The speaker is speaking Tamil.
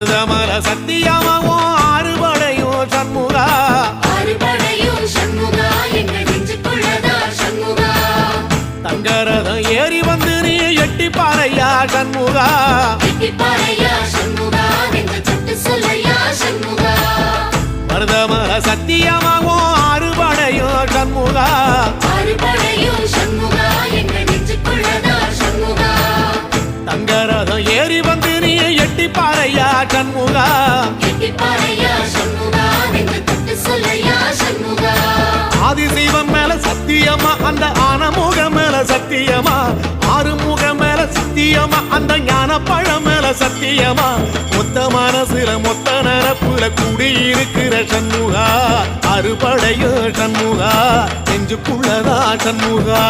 மருதமல சத்தியமாவோ ஆறுபடையோ சண்முகா தங்கரதம் ஏறி வந்து நீ எட்டி பாறையா சண்முகா மருதமல சத்தியமாவோ ஆறுபடையோ சண்முகா தங்கரதம் ஏறி வந்து நீ எட்டி பாறையா சண்முகா ஆதிசைவம் மேல சத்தியமா அந்த ஆனமுக மேல சத்தியமா ஆறுமுக மேல சத்தியமா அந்த ஞான பழம் மேல சத்தியமா மொத்த மனசுல மொத்த நரப்புல கூடியிருக்கிற சண்முகா அறுபடையோ சண்முகா நெஞ்சுக்குள்ளதா சண்முகா